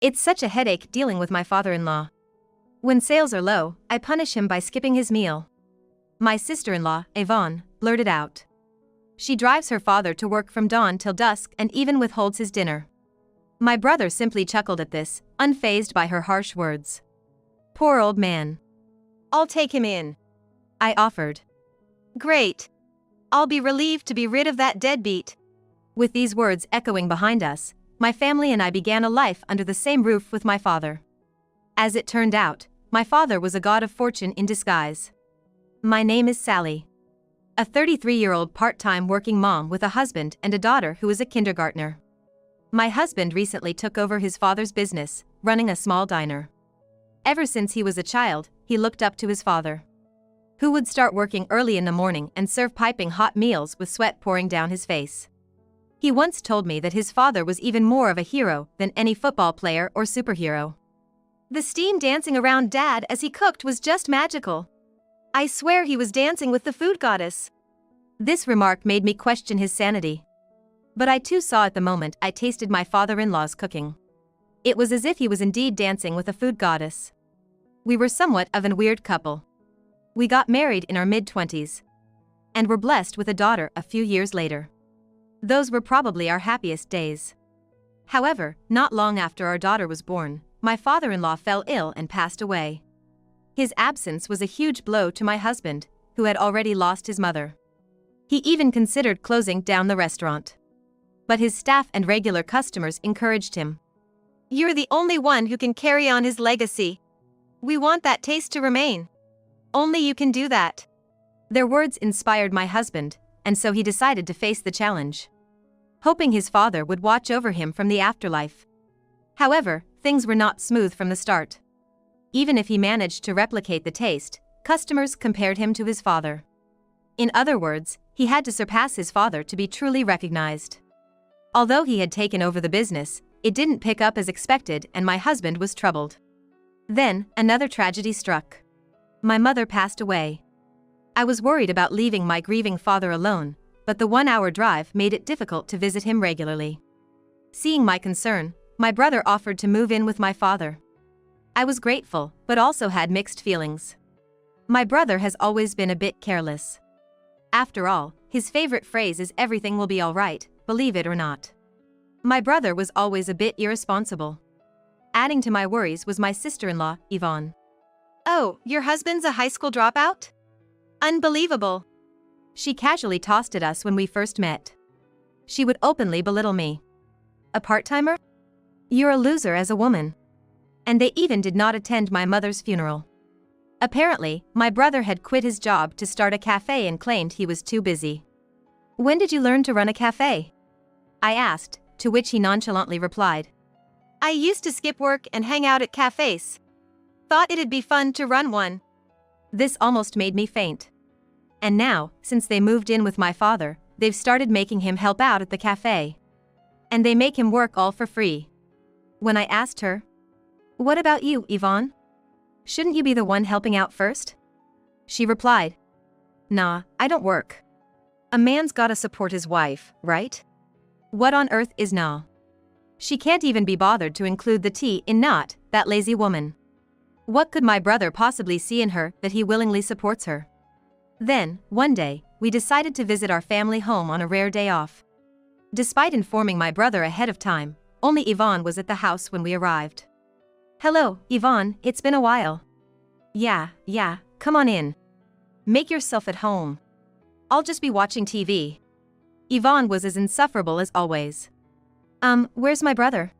It's such a headache dealing with my father-in-law. When sales are low, I punish him by skipping his meal. My sister-in-law, Yvonne, blurted out. She drives her father to work from dawn till dusk and even withholds his dinner. My brother simply chuckled at this, unfazed by her harsh words. Poor old man. I'll take him in, I offered. Great. I'll be relieved to be rid of that deadbeat. With these words echoing behind us, my family and I began a life under the same roof with my father. As it turned out, my father was a god of fortune in disguise. My name is Sally. A 33-year-old part-time working mom with a husband and a daughter who is a kindergartner. My husband recently took over his father's business, running a small diner. Ever since he was a child, he looked up to his father, who would start working early in the morning and serve piping hot meals with sweat pouring down his face. He once told me that his father was even more of a hero than any football player or superhero. The steam dancing around Dad as he cooked was just magical. I swear he was dancing with the food goddess. This remark made me question his sanity. But I too saw at the moment I tasted my father-in-law's cooking. It was as if he was indeed dancing with a food goddess. We were somewhat of a weird couple. We got married in our mid-20s. And were blessed with a daughter a few years later. Those were probably our happiest days. However, not long after our daughter was born, my father-in-law fell ill and passed away. His absence was a huge blow to my husband, who had already lost his mother. He even considered closing down the restaurant. But his staff and regular customers encouraged him. You're the only one who can carry on his legacy. We want that taste to remain. Only you can do that. Their words inspired my husband, and so he decided to face the challenge, hoping his father would watch over him from the afterlife. However, things were not smooth from the start. Even if he managed to replicate the taste, customers compared him to his father. In other words, he had to surpass his father to be truly recognized. Although he had taken over the business, it didn't pick up as expected and my husband was troubled. Then, another tragedy struck. My mother passed away. I was worried about leaving my grieving father alone, but the 1-hour drive made it difficult to visit him regularly. Seeing my concern, my brother offered to move in with my father. I was grateful, but also had mixed feelings. My brother has always been a bit careless. After all, his favorite phrase is "everything will be all right, believe it or not." My brother was always a bit irresponsible. Adding to my worries was my sister-in-law, Yvonne. Oh, your husband's a high school dropout? Unbelievable. She casually tossed at us when we first met. She would openly belittle me. A part-timer? You're a loser as a woman. And they even did not attend my mother's funeral. Apparently, my brother had quit his job to start a cafe and claimed he was too busy. When did you learn to run a cafe? I asked, to which he nonchalantly replied. I used to skip work and hang out at cafes. Thought it'd be fun to run one. This almost made me faint. And now, since they moved in with my father, they've started making him help out at the cafe. And they make him work all for free. When I asked her, "What about you, Yvonne? Shouldn't you be the one helping out first?" She replied, "Nah, I don't work. A man's gotta support his wife, right? What on earth is nah? She can't even be bothered to include the T in not, that lazy woman. What could my brother possibly see in her that he willingly supports her?" Then, one day, we decided to visit our family home on a rare day off. Despite informing my brother ahead of time, only Yvonne was at the house when we arrived. "Hello, Yvonne, it's been a while." Yeah, come on in. Make yourself at home. I'll just be watching TV. Yvonne was as insufferable as always. Where's my brother?"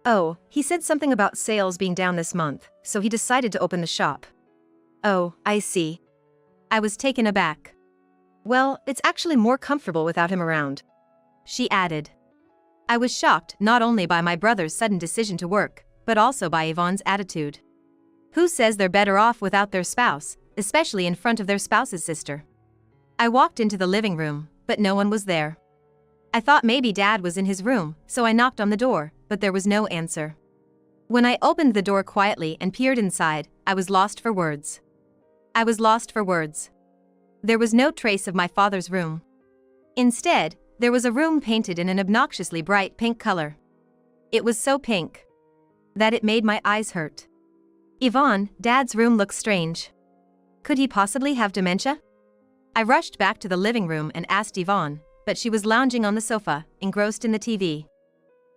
"Oh, he said something about sales being down this month, so he decided to open the shop." "Oh, I see." I was taken aback. "Well, it's actually more comfortable without him around," she added. I was shocked not only by my brother's sudden decision to work, but also by Yvonne's attitude. Who says they're better off without their spouse, especially in front of their spouse's sister? I walked into the living room, but no one was there. I thought maybe Dad was in his room, so I knocked on the door, but there was no answer. When I opened the door quietly and peered inside, I was lost for words. There was no trace of my father's room. Instead, there was a room painted in an obnoxiously bright pink color. It was so pink. that it made my eyes hurt. Yvonne, Dad's room looks strange. Could he possibly have dementia? I rushed back to the living room and asked Yvonne, but she was lounging on the sofa, engrossed in the TV.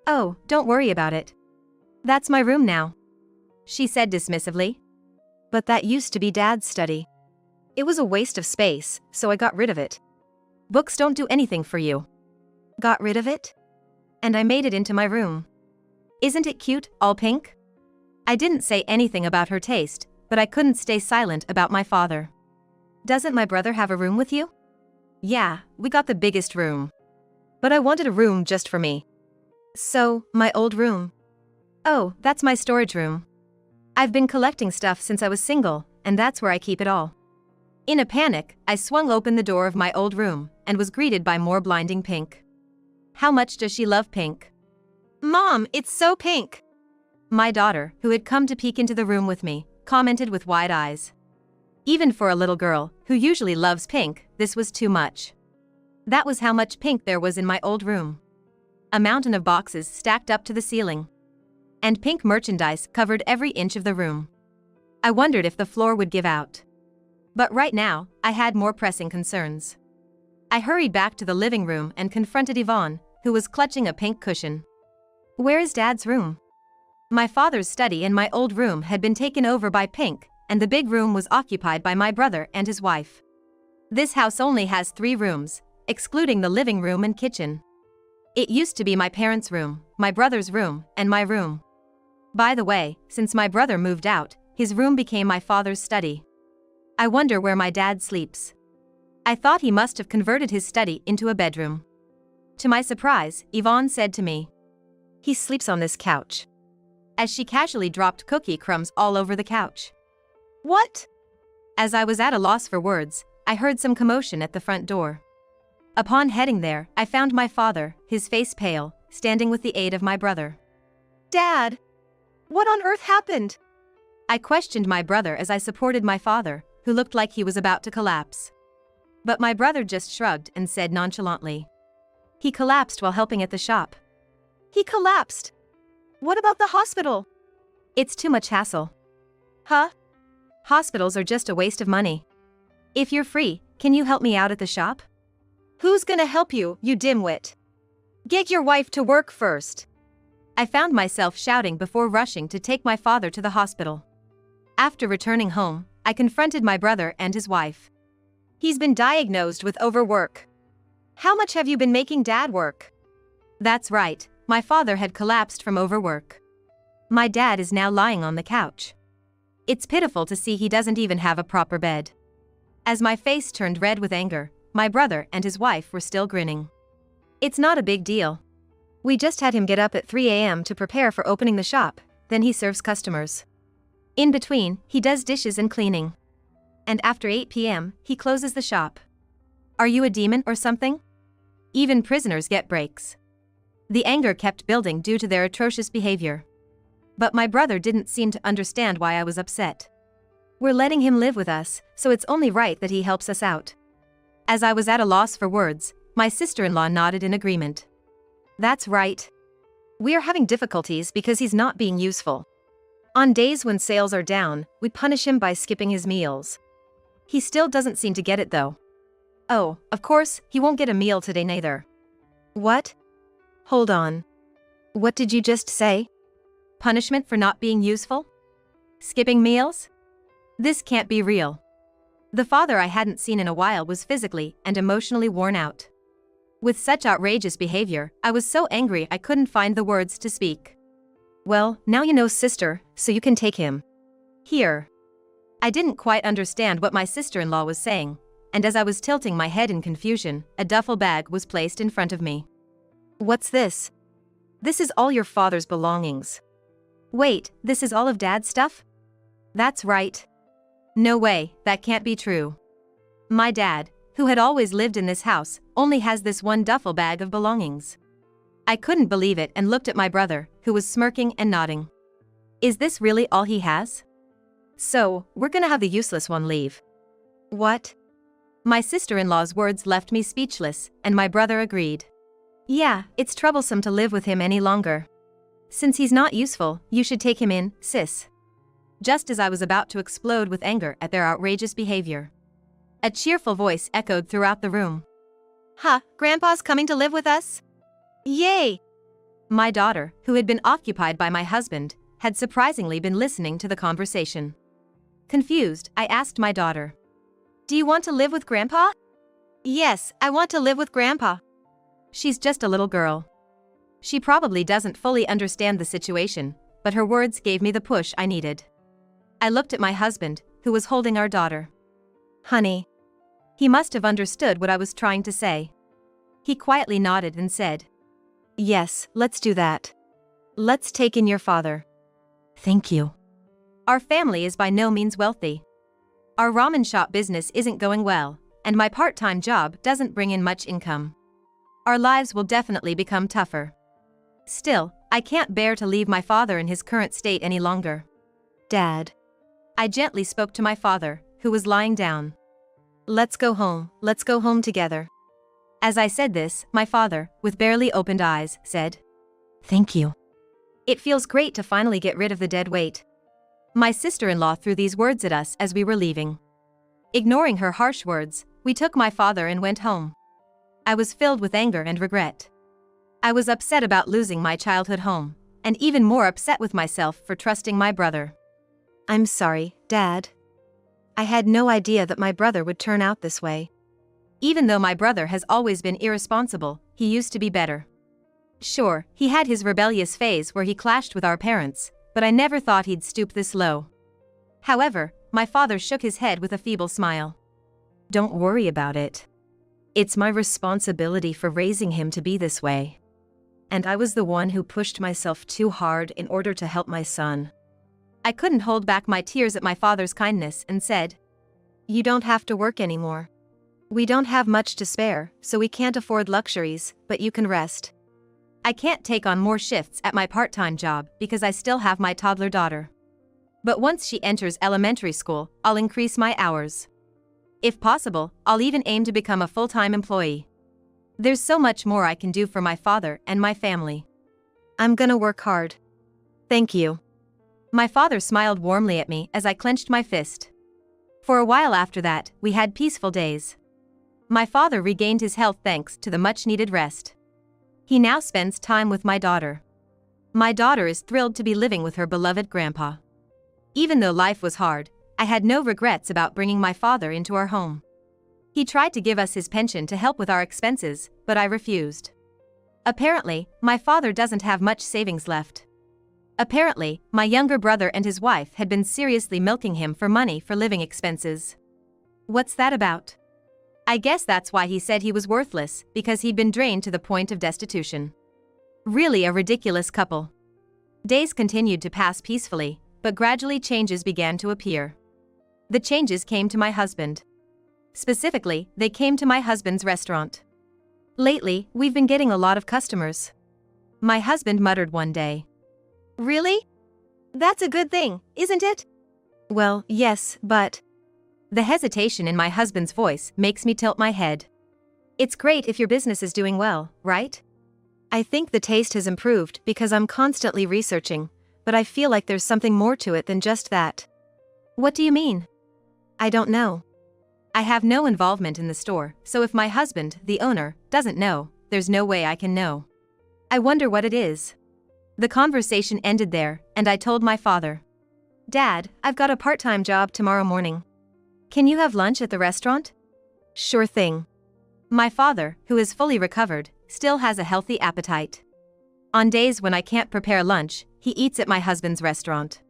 "Oh, don't worry about it. That's my room now," she said dismissively. "But that used to be Dad's study. It was a waste of space, so I got rid of it. Books don't do anything for you." "Got rid of it?" "And I made it into my room. Isn't it cute, all pink?" I didn't say anything about her taste, but I couldn't stay silent about my father. "Doesn't my brother have a room with you?" "Yeah, we got the biggest room. But I wanted a room just for me. So, my old room." "Oh, that's my storage room. I've been collecting stuff since I was single, and that's where I keep it all." In a panic, I swung open the door of my old room, and was greeted by more blinding pink. How much does she love pink? Mom, it's so pink. My daughter, who had come to peek into the room with me, commented with wide eyes. Even for a little girl, who usually loves pink, this was too much. That was how much pink there was in my old room. A mountain of boxes stacked up to the ceiling. And pink merchandise covered every inch of the room. I wondered if the floor would give out. But right now, I had more pressing concerns. I hurried back to the living room and confronted Yvonne, who was clutching a pink cushion. "Where is Dad's room?" My father's study and my old room had been taken over by pink, and the big room was occupied by my brother and his wife. This house only has 3 rooms, excluding the living room and kitchen. It used to be my parents' room, my brother's room, and my room. By the way, since my brother moved out, his room became my father's study. I wonder where my dad sleeps. I thought he must have converted his study into a bedroom. To my surprise, Yvonne said to me, "He sleeps on this couch," as she casually dropped cookie crumbs all over the couch. What? As I was at a loss for words, I heard some commotion at the front door. Upon heading there, I found my father, his face pale, standing with the aid of my brother. "Dad, what on earth happened?" I questioned my brother as I supported my father, who looked like he was about to collapse. But my brother just shrugged and said nonchalantly, "He collapsed while helping at the shop." He collapsed. What about the hospital? "It's too much hassle." Huh? "Hospitals are just a waste of money. If you're free, can you help me out at the shop?" Who's gonna help you, you dimwit? Get your wife to work first. I found myself shouting before rushing to take my father to the hospital. After returning home, I confronted my brother and his wife. He's been diagnosed with overwork. How much have you been making Dad work? That's right, my father had collapsed from overwork. My dad is now lying on the couch. It's pitiful to see he doesn't even have a proper bed. As my face turned red with anger, my brother and his wife were still grinning. "It's not a big deal. We just had him get up at 3 a.m. to prepare for opening the shop, then he serves customers. In between, he does dishes and cleaning. And after 8 p.m., he closes the shop. Are you a demon or something? Even prisoners get breaks." The anger kept building due to their atrocious behavior. But my brother didn't seem to understand why I was upset. "We're letting him live with us, so it's only right that he helps us out." As I was at a loss for words, my sister-in-law nodded in agreement. "That's right. We are having difficulties because he's not being useful. On days when sales are down, we punish him by skipping his meals. He still doesn't seem to get it though. Oh, of course, he won't get a meal today neither." "What? Hold on. What did you just say? Punishment for not being useful? Skipping meals? This can't be real." The father I hadn't seen in a while was physically and emotionally worn out. With such outrageous behavior, I was so angry I couldn't find the words to speak. "Well, now you know, sister, so you can take him. Here." I didn't quite understand what my sister-in-law was saying, and as I was tilting my head in confusion, a duffel bag was placed in front of me. "What's this?" "This is all your father's belongings." "Wait, this is all of Dad's stuff?" "That's right." "No way, that can't be true. My dad, who had always lived in this house, only has this one duffel bag of belongings." I couldn't believe it and looked at my brother, who was smirking and nodding. "Is this really all he has? So, we're gonna have the useless one leave." "What?" My sister-in-law's words left me speechless, and my brother agreed. "Yeah, it's troublesome to live with him any longer. Since he's not useful, you should take him in, sis. Just as I was about to explode with anger at their outrageous behavior, a cheerful voice echoed throughout the room. Huh, Grandpa's coming to live with us? Yay! My daughter, who had been occupied by my husband, had surprisingly been listening to the conversation. Confused, I asked my daughter, Do you want to live with Grandpa? Yes, I want to live with Grandpa. She's just a little girl. She probably doesn't fully understand the situation, but her words gave me the push I needed. I looked at my husband, who was holding our daughter. Honey. He must have understood what I was trying to say. He quietly nodded and said, Yes, let's do that. Let's take in your father. Thank you. Our family is by no means wealthy. Our ramen shop business isn't going well, and my part-time job doesn't bring in much income. Our lives will definitely become tougher. Still, I can't bear to leave my father in his current state any longer. Dad. I gently spoke to my father, who was lying down. Let's go home together. As I said this, my father, with barely opened eyes, said, Thank you. It feels great to finally get rid of the dead weight. My sister-in-law threw these words at us as we were leaving. Ignoring her harsh words, we took my father and went home. I was filled with anger and regret. I was upset about losing my childhood home, and even more upset with myself for trusting my brother. I'm sorry, Dad. I had no idea that my brother would turn out this way. Even though my brother has always been irresponsible, he used to be better. Sure, he had his rebellious phase where he clashed with our parents, but I never thought he'd stoop this low. However, my father shook his head with a feeble smile. Don't worry about it. It's my responsibility for raising him to be this way. And I was the one who pushed myself too hard in order to help my son. I couldn't hold back my tears at my father's kindness and said, You don't have to work anymore. We don't have much to spare, so we can't afford luxuries, but you can rest. I can't take on more shifts at my part-time job because I still have my toddler daughter. But once she enters elementary school, I'll increase my hours. If possible, I'll even aim to become a full-time employee. There's so much more I can do for my father and my family. I'm gonna work hard. Thank you. My father smiled warmly at me as I clenched my fist. For a while after that, we had peaceful days. My father regained his health thanks to the much-needed rest. He now spends time with my daughter. My daughter is thrilled to be living with her beloved grandpa. Even though life was hard, I had no regrets about bringing my father into our home. He tried to give us his pension to help with our expenses, but I refused. Apparently, my father doesn't have much savings left. Apparently, my younger brother and his wife had been seriously milking him for money for living expenses. What's that about? I guess that's why he said he was worthless, because he'd been drained to the point of destitution. Really a ridiculous couple. Days continued to pass peacefully, but gradually changes began to appear. The changes came to my husband. Specifically, they came to my husband's restaurant. Lately, we've been getting a lot of customers. My husband muttered one day. Really? That's a good thing, isn't it? Well, yes, but... The hesitation in my husband's voice makes me tilt my head. It's great if your business is doing well, right? I think the taste has improved because I'm constantly researching, but I feel like there's something more to it than just that. What do you mean? I don't know. I have no involvement in the store, so if my husband, the owner, doesn't know, there's no way I can know. I wonder what it is. The conversation ended there, and I told my father. Dad, I've got a part-time job tomorrow morning. Can you have lunch at the restaurant? Sure thing. My father, who is fully recovered, still has a healthy appetite. On days when I can't prepare lunch, he eats at my husband's restaurant.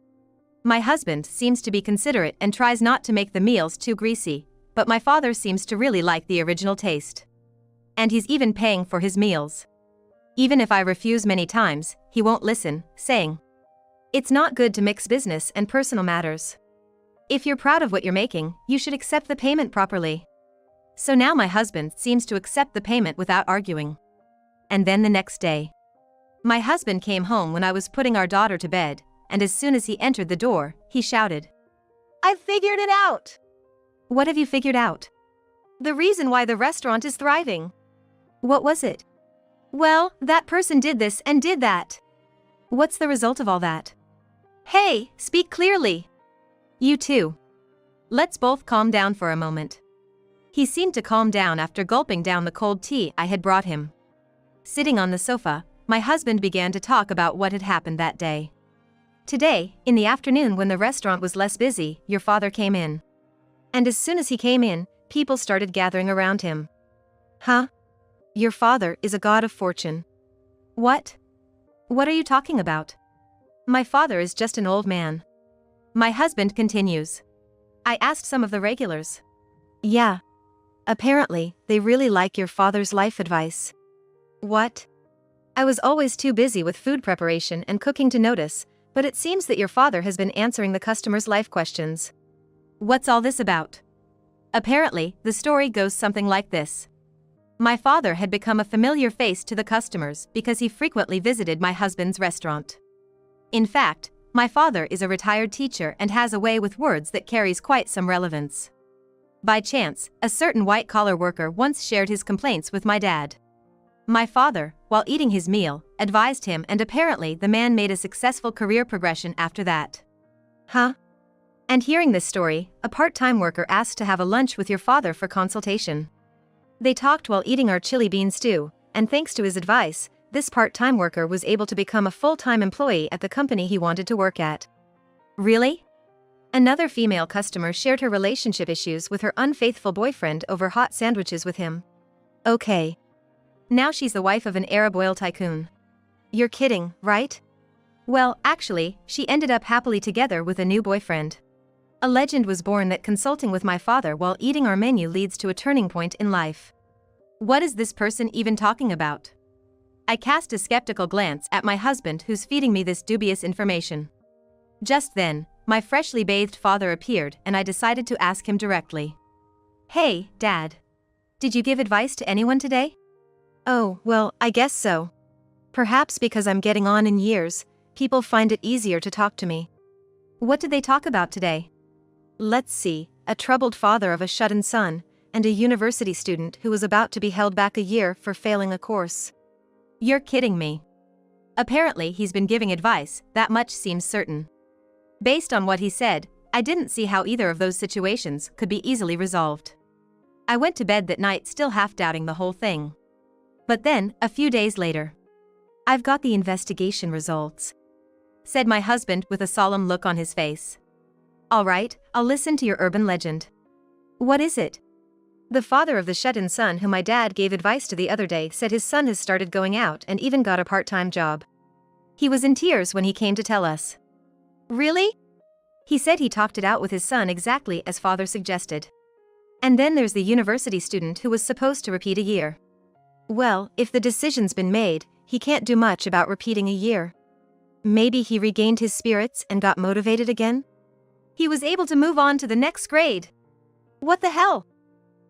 My husband seems to be considerate and tries not to make the meals too greasy, but my father seems to really like the original taste. And he's even paying for his meals. Even if I refuse many times, he won't listen, saying, It's not good to mix business and personal matters. If you're proud of what you're making, you should accept the payment properly. So now my husband seems to accept the payment without arguing. And then the next day. My husband came home when I was putting our daughter to bed, and as soon as he entered the door, he shouted, I've figured it out! What have you figured out? The reason why the restaurant is thriving. What was it? Well, that person did this and did that. What's the result of all that? Hey, speak clearly. You too. Let's both calm down for a moment. He seemed to calm down after gulping down the cold tea I had brought him. Sitting on the sofa, my husband began to talk about what had happened that day. Today, in the afternoon when the restaurant was less busy, your father came in. And as soon as he came in, people started gathering around him. Huh? Your father is a god of fortune. What? What are you talking about? My father is just an old man. My husband continues. I asked some of the regulars. Yeah. Apparently, they really like your father's life advice. What? I was always too busy with food preparation and cooking to notice, but it seems that your father has been answering the customers' life questions. What's all this about? Apparently, the story goes something like this. My father had become a familiar face to the customers because he frequently visited my husband's restaurant. In fact, my father is a retired teacher and has a way with words that carries quite some relevance. By chance, a certain white-collar worker once shared his complaints with my dad. My father, while eating his meal, advised him, and apparently the man made a successful career progression after that. Huh? And hearing this story, a part-time worker asked to have a lunch with your father for consultation. They talked while eating our chili bean stew, and thanks to his advice, this part-time worker was able to become a full-time employee at the company he wanted to work at. Really? Another female customer shared her relationship issues with her unfaithful boyfriend over hot sandwiches with him. Okay. Now she's the wife of an Arab oil tycoon. You're kidding, right? Well, actually, she ended up happily together with a new boyfriend. A legend was born that consulting with my father while eating our menu leads to a turning point in life. What is this person even talking about? I cast a skeptical glance at my husband who's feeding me this dubious information. Just then, my freshly bathed father appeared and I decided to ask him directly. Hey, Dad. Did you give advice to anyone today? Oh, well, I guess so. Perhaps because I'm getting on in years, people find it easier to talk to me. What did they talk about today? Let's see, a troubled father of a shut-in son, and a university student who was about to be held back a year for failing a course. You're kidding me. Apparently he's been giving advice, that much seems certain. Based on what he said, I didn't see how either of those situations could be easily resolved. I went to bed that night still half-doubting the whole thing. But then, a few days later, I've got the investigation results, said my husband with a solemn look on his face. All right, I'll listen to your urban legend. What is it? The father of the shut-in son whom my dad gave advice to the other day said his son has started going out and even got a part-time job. He was in tears when he came to tell us. Really? He said he talked it out with his son exactly as father suggested. And then there's the university student who was supposed to repeat a year. Well, if the decision's been made, he can't do much about repeating a year. Maybe he regained his spirits and got motivated again? He was able to move on to the next grade. What the hell?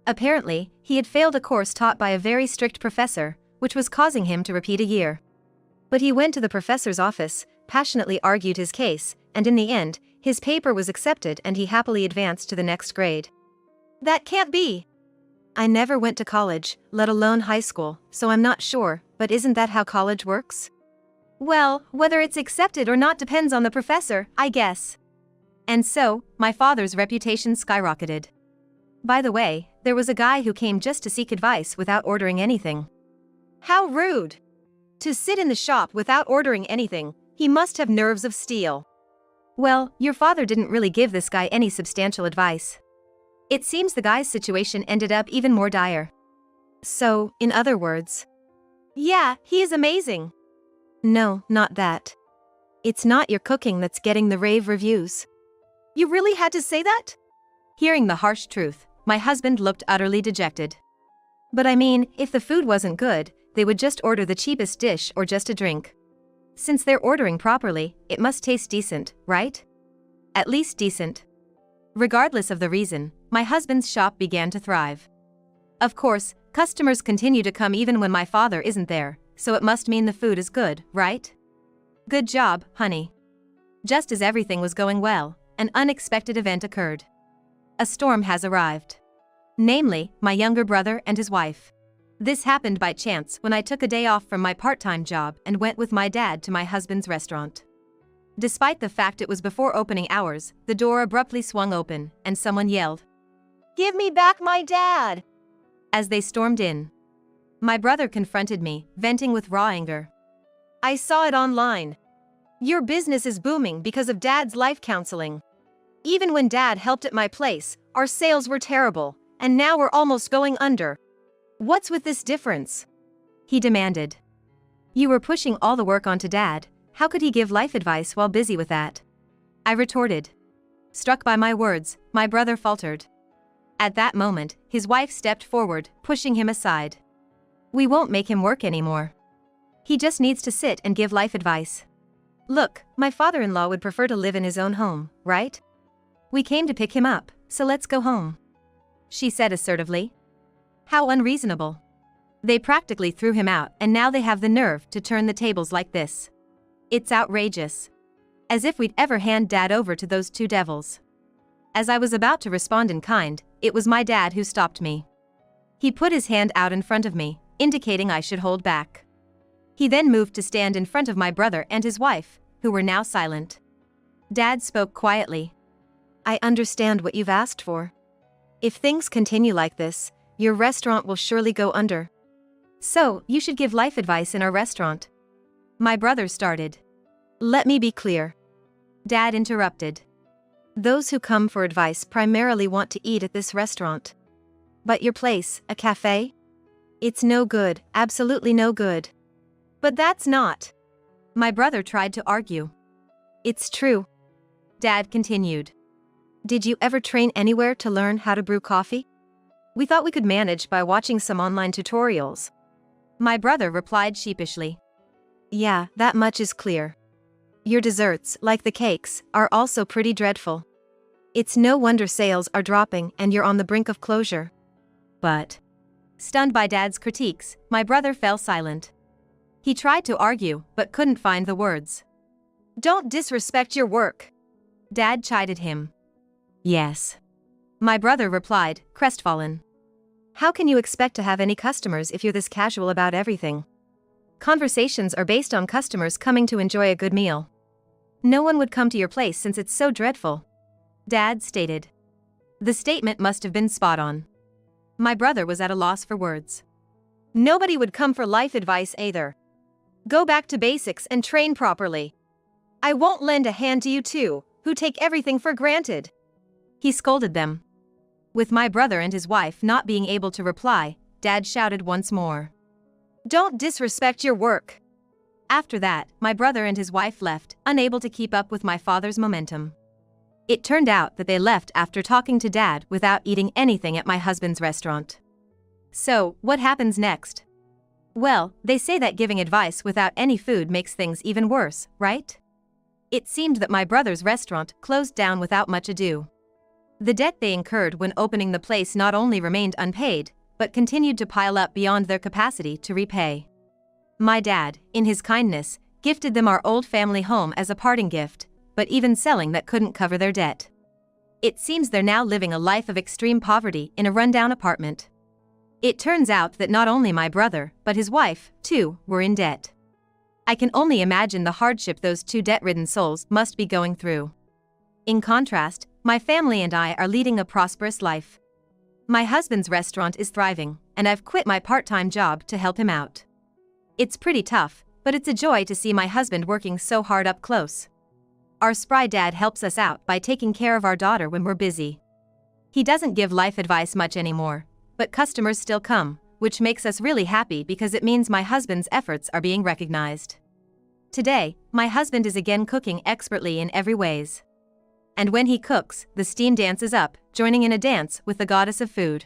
Apparently, he had failed a course taught by a very strict professor, which was causing him to repeat a year. But he went to the professor's office, passionately argued his case, and in the end, his paper was accepted and he happily advanced to the next grade. That can't be. I never went to college, let alone high school, so I'm not sure, but isn't that how college works? Well, whether it's accepted or not depends on the professor, I guess. And so, my father's reputation skyrocketed. By the way, there was a guy who came just to seek advice without ordering anything. How rude! To sit in the shop without ordering anything, he must have nerves of steel. Well, your father didn't really give this guy any substantial advice. It seems the guy's situation ended up even more dire. So, in other words, yeah, he is amazing. No, not that. It's not your cooking that's getting the rave reviews. You really had to say that? Hearing the harsh truth, my husband looked utterly dejected. But I mean, if the food wasn't good, they would just order the cheapest dish or just a drink. Since they're ordering properly, it must taste decent, right? At least decent. Regardless of the reason, my husband's shop began to thrive. Of course, customers continue to come even when my father isn't there, so it must mean the food is good, right? Good job, honey. Just as everything was going well, an unexpected event occurred. A storm has arrived. Namely, my younger brother and his wife. This happened by chance when I took a day off from my part-time job and went with my dad to my husband's restaurant. Despite the fact it was before opening hours, the door abruptly swung open, and someone yelled, "Give me back my dad!" as they stormed in. My brother confronted me, venting with raw anger. "I saw it online. Your business is booming because of Dad's life counseling. Even when Dad helped at my place, our sales were terrible, and now we're almost going under. What's with this difference?" He demanded. "You were pushing all the work onto Dad. How could he give life advice while busy with that?" I retorted. Struck by my words, my brother faltered. At that moment, his wife stepped forward, pushing him aside. "We won't make him work anymore. He just needs to sit and give life advice. Look, my father-in-law would prefer to live in his own home, right? We came to pick him up, so let's go home," she said assertively. How unreasonable. They practically threw him out, and now they have the nerve to turn the tables like this. It's outrageous. As if we'd ever hand Dad over to those two devils. As I was about to respond in kind, it was my dad who stopped me. He put his hand out in front of me, indicating I should hold back. He then moved to stand in front of my brother and his wife, who were now silent. Dad spoke quietly. "I understand what you've asked for. If things continue like this, your restaurant will surely go under. So, you should give life advice in our restaurant." My brother started. "Let me be clear." Dad interrupted. "Those who come for advice primarily want to eat at this restaurant. But your place, a cafe? It's no good, absolutely no good." "But that's not." My brother tried to argue. "It's true." Dad continued. "Did you ever train anywhere to learn how to brew coffee? We thought we could manage by watching some online tutorials." My brother replied sheepishly. "Yeah, that much is clear. Your desserts, like the cakes, are also pretty dreadful. It's no wonder sales are dropping and you're on the brink of closure." "But..." Stunned by Dad's critiques, my brother fell silent. He tried to argue, but couldn't find the words. "Don't disrespect your work," Dad chided him. "Yes," my brother replied, crestfallen. "How can you expect to have any customers if you're this casual about everything? Conversations are based on customers coming to enjoy a good meal. No one would come to your place since it's so dreadful," Dad stated. The statement must have been spot on. My brother was at a loss for words. "Nobody would come for life advice either. Go back to basics and train properly. I won't lend a hand to you two, who take everything for granted," he scolded them. With my brother and his wife not being able to reply, Dad shouted once more. "Don't disrespect your work." After that, my brother and his wife left, unable to keep up with my father's momentum. It turned out that they left after talking to Dad without eating anything at my husband's restaurant. So, what happens next? Well, they say that giving advice without any food makes things even worse, right? It seemed that my brother's restaurant closed down without much ado. The debt they incurred when opening the place not only remained unpaid, but continued to pile up beyond their capacity to repay. My dad, in his kindness, gifted them our old family home as a parting gift, but even selling that couldn't cover their debt. It seems they're now living a life of extreme poverty in a rundown apartment. It turns out that not only my brother, but his wife, too, were in debt. I can only imagine the hardship those two debt-ridden souls must be going through. In contrast, my family and I are leading a prosperous life. My husband's restaurant is thriving, and I've quit my part-time job to help him out. It's pretty tough, but it's a joy to see my husband working so hard up close. Our spry dad helps us out by taking care of our daughter when we're busy. He doesn't give life advice much anymore, but customers still come, which makes us really happy because it means my husband's efforts are being recognized. Today, my husband is again cooking expertly in every ways. And when he cooks, the steam dances up, joining in a dance with the goddess of food.